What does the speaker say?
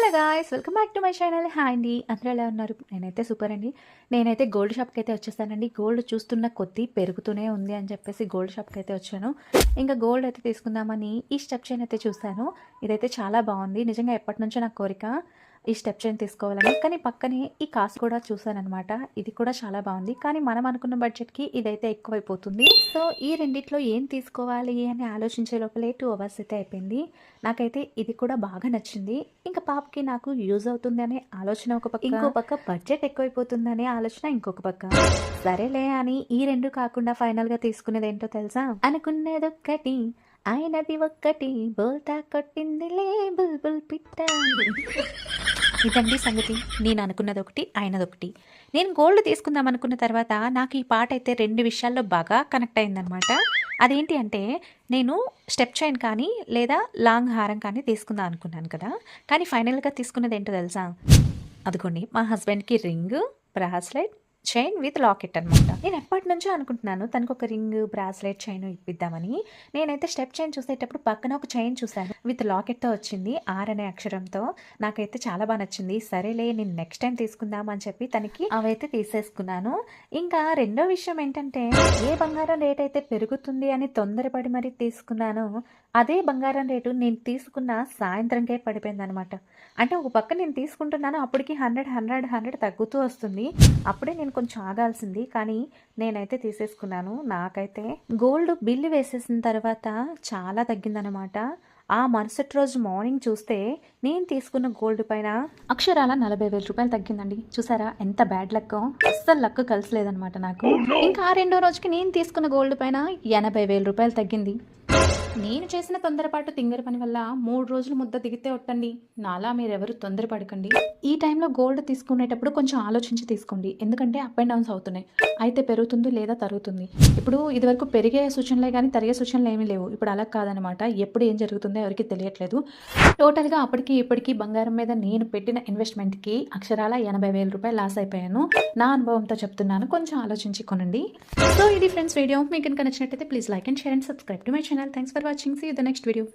Hello guys, welcome back to my channel. Hi అండి, అందరూ ఎలా ఉన్నారు? నేనైతే సూపర్ అండి. నేనైతే గోల్డ్ షాప్కి అయితే వచ్చేసానండి. గోల్డ్ చూస్తున్న కొద్దీ పెరుగుతూనే ఉంది అని చెప్పేసి గోల్డ్ షాప్కి అయితే వచ్చాను. ఇంకా గోల్డ్ అయితే తీసుకుందామని ఈ స్టెప్ చైన్ అయితే చూశాను. ఇదైతే చాలా బాగుంది. నిజంగా ఎప్పటి నుంచో నాకు కోరిక ఈ స్టెప్ చైన్ తీసుకోవాలని. కానీ పక్కనే ఈ కాస్ట్ కూడా చూసానమాట. ఇది కూడా చాలా బాగుంది. కానీ మనం అనుకున్న బడ్జెట్కి ఇదైతే ఎక్కువైపోతుంది. సో ఈ రెండిట్లో ఏం తీసుకోవాలి అని ఆలోచించే లోపలే 2 అవర్స్ అయితే అయిపోయింది. నాకైతే ఇది కూడా బాగా నచ్చింది. ఇంకా పాపకి నాకు యూజ్ అవుతుంది అనే ఆలోచన ఒక పక్క, ఇంకో పక్క బడ్జెట్ ఎక్కువైపోతుంది అనే ఆలోచన ఇంకొక పక్క. సరేలే అని ఈ రెండు కాకుండా ఫైనల్గా తీసుకునేది ఏంటో తెలుసా? అనుకునేదొక్కటి అయినది ఒక్కటి, బోల్తా కొట్టిందిలే బుల్బుల్ పిట్ట. ఇదండి సంగతి. నేను అనుకున్నది ఒకటి, అయినది ఒకటి. నేను గోల్డ్ తీసుకుందాం అనుకున్న తర్వాత నాకు ఈ పాట అయితే 2 విషయాల్లో బాగా కనెక్ట్ అయిందనమాట. అదేంటి అంటే, నేను స్టెప్ చైన్ కానీ లేదా లాంగ్ హారం కానీ తీసుకుందాం అనుకున్నాను కదా. కానీ ఫైనల్గా తీసుకున్నది ఏంటో తెలుసా? అదిగోండి, మా హస్బెండ్కి ring, bracelet, chain with locket అనమాట. నేను ఎప్పటి నుంచో అనుకుంటున్నాను తనకు ఒక రింగ్, బ్రాస్లెట్, చైన్ ఇప్పిద్దామని. నేనైతే స్టెప్ చైన్ చూసేటప్పుడు పక్కన ఒక చైన్ చూశాను, విత్ లాకెట్తో వచ్చింది, ఆర్ అనే అక్షరంతో. నాకైతే చాలా బాగా నచ్చింది. సరేలే, నేను నెక్స్ట్ టైం తీసుకుందాం అని చెప్పి తనకి అవైతే తీసేసుకున్నాను. ఇంకా రెండో విషయం ఏంటంటే, ఏ బంగారం రేట్ అయితే పెరుగుతుంది అని తొందరపడి మరీ తీసుకున్నాను, అదే బంగారం రేటు నేను తీసుకున్న సాయంత్రంకే పడిపోయింది అనమాట. అంటే ఒక పక్క నేను తీసుకుంటున్నాను, అప్పటికి 100 తగ్గుతూ వస్తుంది. అప్పుడే నేను కొంచెం ఆగాల్సింది, కానీ నేనైతే తీసేసుకున్నాను. నాకైతే గోల్డ్ బిల్లు వేసేసిన తర్వాత చాలా తగ్గిందనమాట. ఆ మరుసటి రోజు మార్నింగ్ చూస్తే నేను తీసుకున్న గోల్డ్ పైన అక్షరాల 40,000 రూపాయలు తగ్గిందండి. చూసారా ఎంత బ్యాడ్ లక్? అస్సలు లక్ కలిసలేదనమాట నాకు. ఇంకా ఆ రెండో రోజుకి నేను తీసుకున్న గోల్డ్ పైన 80,000 రూపాయలు తగ్గింది. నేను చేసిన తొందరపాటు తింగర పని వల్ల 3 రోజులు ముద్ద దిగితే ఒట్టండి. నాలా మీరెవరు తొందరపడకండి. ఈ టైంలో గోల్డ్ తీసుకునేటప్పుడు కొంచెం ఆలోచించి తీసుకోండి. ఎందుకంటే అప్ అండ్ డౌన్స్ అవుతున్నాయి. అయితే పెరుగుతుంది లేదా తరుగుతుంది. ఇప్పుడు ఇదివరకు పెరిగే సూచనలే కానీ తరిగే సూచనలు ఏమీ లేవు. ఇప్పుడు అలా కాదనమాట. ఎప్పుడు ఏం జరుగుతుందో ఎవరికి తెలియట్లేదు. టోటల్గా అప్పటికి ఇప్పటికీ బంగారం మీద నేను పెట్టిన ఇన్వెస్ట్మెంట్కి అక్షరాల 80,000 రూపాయలు లాస్ అయిపోయాను. నా అనుభవంతో చెప్తున్నాను, కొంచెం ఆలోచించి కొనండి. సో ఇది ఫ్రెండ్స్ వీడియో. మీకు కనుక నచ్చినట్టయితే please like and share and subscribe to my channel. Thanks for watching. See you in the next video.